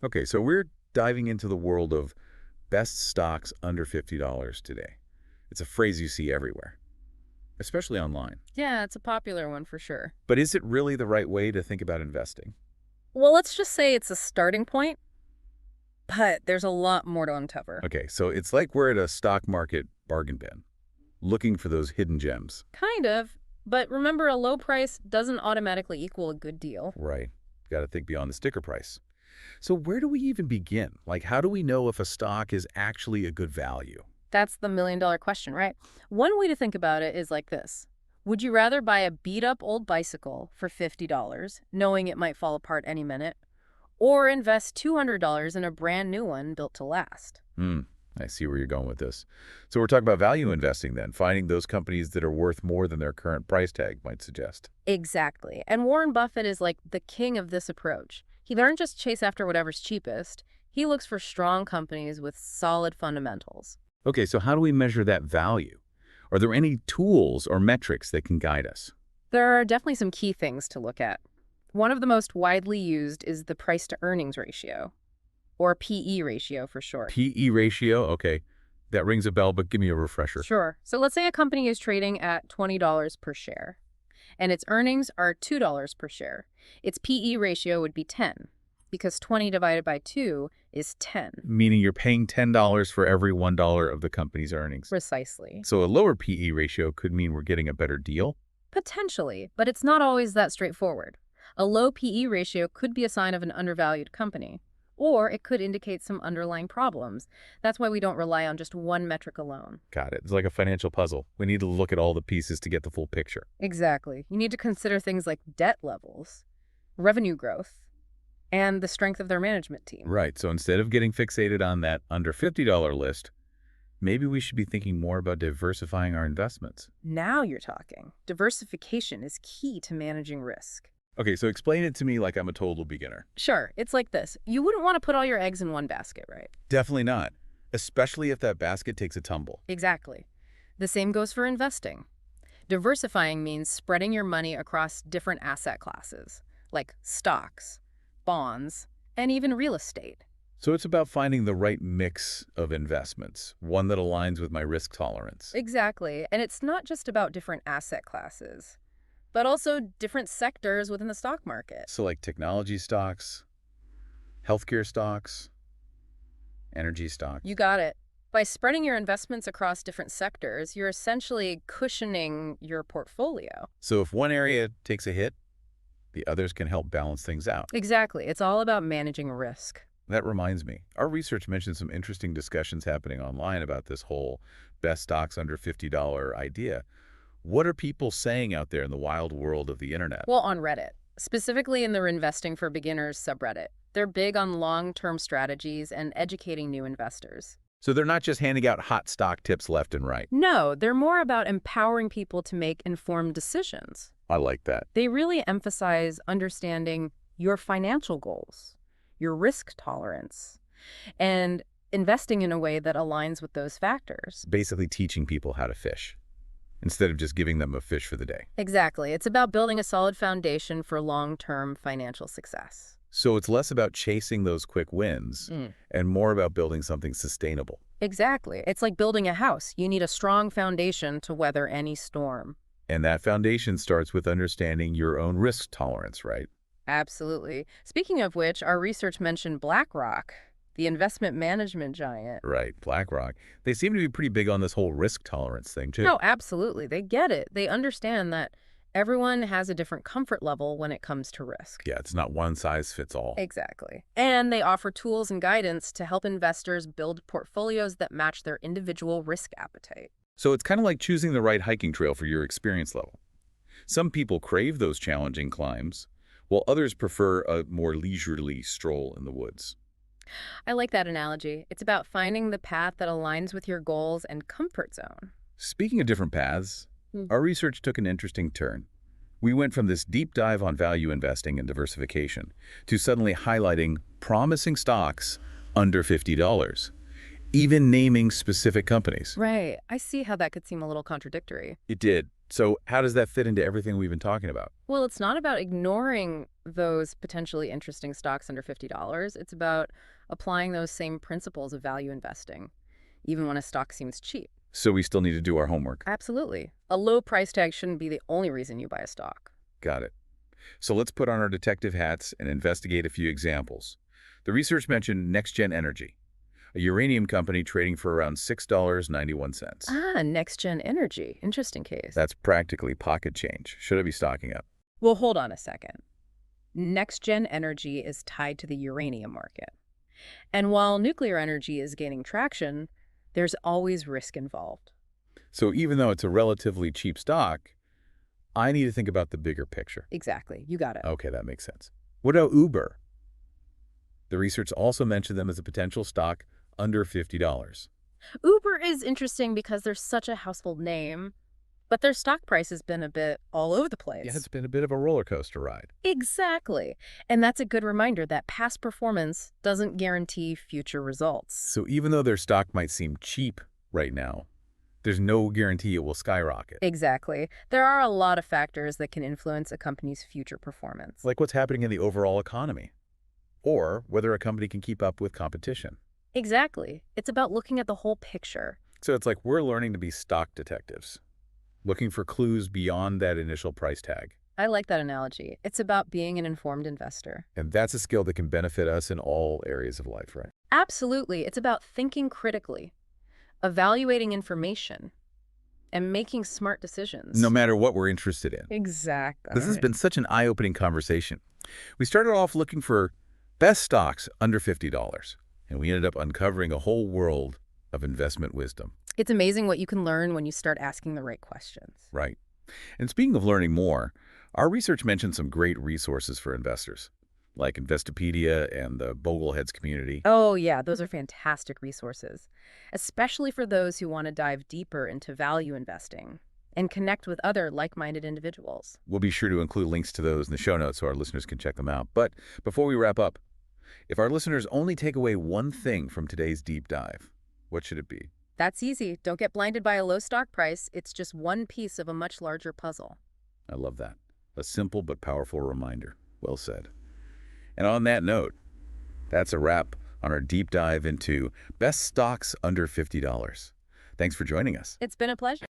Okay, so we're diving into the world of best stocks under $50 today. It's a phrase you see everywhere, especially online. Yeah, it's a popular one for sure. But is it really the right way to think about investing? Well, let's just say it's a starting point, but there's a lot more to uncover. Okay, so it's like we're at a stock market bargain bin, looking for those hidden gems. Kind of. But remember, a low price doesn't automatically equal a good deal. Right. Got to think beyond the sticker price. So where do we even begin? Like, how do we know if a stock is actually a good value? That's the million-dollar question, right? One way to think about it is like this. Would you rather buy a beat-up old bicycle for $50, knowing it might fall apart any minute, or invest $200 in a brand new one built to last? Hmm, I see where you're going with this. So we're talking about value investing then, finding those companies that are worth more than their current price tag might suggest. Exactly. And Warren Buffett is like the king of this approach. He doesn't just chase after whatever's cheapest. He looks for strong companies with solid fundamentals. Okay, so how do we measure that value? Are there any tools or metrics that can guide us? There are definitely some key things to look at. One of the most widely used is the price to earnings ratio, or PE ratio for short. PE ratio? Okay, that rings a bell, but give me a refresher. Sure. So let's say a company is trading at $20 per share, and its earnings are $2 per share. Its PE ratio would be 10, because 20 divided by 2 is 10. Meaning you're paying $10 for every $1 of the company's earnings. Precisely. So a lower PE ratio could mean we're getting a better deal? Potentially, but it's not always that straightforward. A low PE ratio could be a sign of an undervalued company, or it could indicate some underlying problems. That's why we don't rely on just one metric alone. Got it. It's like a financial puzzle. We need to look at all the pieces to get the full picture. Exactly. You need to consider things like debt levels, revenue growth, and the strength of their management team. Right. So instead of getting fixated on that under $50 list, maybe we should be thinking more about diversifying our investments. Now you're talking. Diversification is key to managing risk. Okay, so explain it to me like I'm a total beginner. Sure, it's like this. You wouldn't want to put all your eggs in one basket, right? Definitely not, especially if that basket takes a tumble. Exactly. The same goes for investing. Diversifying means spreading your money across different asset classes, like stocks, bonds, and even real estate. So it's about finding the right mix of investments, one that aligns with my risk tolerance. Exactly. And it's not just about different asset classes, but also different sectors within the stock market. So like technology stocks, healthcare stocks, energy stocks. You got it. By spreading your investments across different sectors, you're essentially cushioning your portfolio. So if one area takes a hit, the others can help balance things out. Exactly. It's all about managing risk. That reminds me, our research mentioned some interesting discussions happening online about this whole best stocks under $50 idea. What are people saying out there in the wild world of the internet? Well, on Reddit, specifically in the Investing for Beginners subreddit, they're big on long-term strategies and educating new investors. So they're not just handing out hot stock tips left and right. No, they're more about empowering people to make informed decisions. I like that. They really emphasize understanding your financial goals, your risk tolerance, and investing in a way that aligns with those factors. Basically teaching people how to fish instead of just giving them a fish for the day. Exactly. It's about building a solid foundation for long-term financial success. So it's less about chasing those quick wins and more about building something sustainable. Exactly. It's like building a house. You need a strong foundation to weather any storm. And that foundation starts with understanding your own risk tolerance, right? Absolutely. Speaking of which, our research mentioned BlackRock, the investment management giant. Right, BlackRock. They seem to be pretty big on this whole risk tolerance thing, too. No, absolutely. They get it. They understand that everyone has a different comfort level when it comes to risk. Yeah, it's not one size fits all. Exactly. And they offer tools and guidance to help investors build portfolios that match their individual risk appetite. So it's kind of like choosing the right hiking trail for your experience level. Some people crave those challenging climbs, while others prefer a more leisurely stroll in the woods. I like that analogy. It's about finding the path that aligns with your goals and comfort zone. Speaking of different paths, our research took an interesting turn. We went from this deep dive on value investing and diversification to suddenly highlighting promising stocks under $50, even naming specific companies. Right. I see how that could seem a little contradictory. It did, So how does that fit into everything we've been talking about? Well, it's not about ignoring those potentially interesting stocks under $50. It's about applying those same principles of value investing, even when a stock seems cheap. So we still need to do our homework. Absolutely. A low price tag shouldn't be the only reason you buy a stock. Got it. So let's put on our detective hats and investigate a few examples. The research mentioned NextGen Energy, a uranium company trading for around $6.91. Next Gen Energy. Interesting case. That's practically pocket change. Should I be stocking up? Well, hold on a second. Next Gen Energy is tied to the uranium market. And while nuclear energy is gaining traction, there's always risk involved. So even though it's a relatively cheap stock, I need to think about the bigger picture. Exactly. You got it. Okay, that makes sense. What about Uber? The research also mentioned them as a potential stock under $50. Uber is interesting because they're such a household name, but their stock price has been a bit all over the place. Yeah, it's been a bit of a roller coaster ride. Exactly. And that's a good reminder that past performance doesn't guarantee future results. So even though their stock might seem cheap right now, there's no guarantee it will skyrocket. Exactly. There are a lot of factors that can influence a company's future performance. Like what's happening in the overall economy, or whether a company can keep up with competition. Exactly. It's about looking at the whole picture. So it's like we're learning to be stock detectives, looking for clues beyond that initial price tag. I like that analogy. It's about being an informed investor. And that's a skill that can benefit us in all areas of life, right? Absolutely. It's about thinking critically, evaluating information, and making smart decisions. No matter what we're interested in. Exactly. This has been such an eye-opening conversation. We started off looking for best stocks under $50, and we ended up uncovering a whole world of investment wisdom. It's amazing what you can learn when you start asking the right questions. Right. And speaking of learning more, our research mentioned some great resources for investors, like Investopedia and the Bogleheads community. Oh, yeah, those are fantastic resources, especially for those who want to dive deeper into value investing and connect with other like-minded individuals. We'll be sure to include links to those in the show notes so our listeners can check them out. But before we wrap up, if our listeners only take away one thing from today's deep dive, what should it be? That's easy. Don't get blinded by a low stock price. It's just one piece of a much larger puzzle. I love that. A simple but powerful reminder. Well said. And on that note, that's a wrap on our deep dive into best stocks under $50. Thanks for joining us. It's been a pleasure.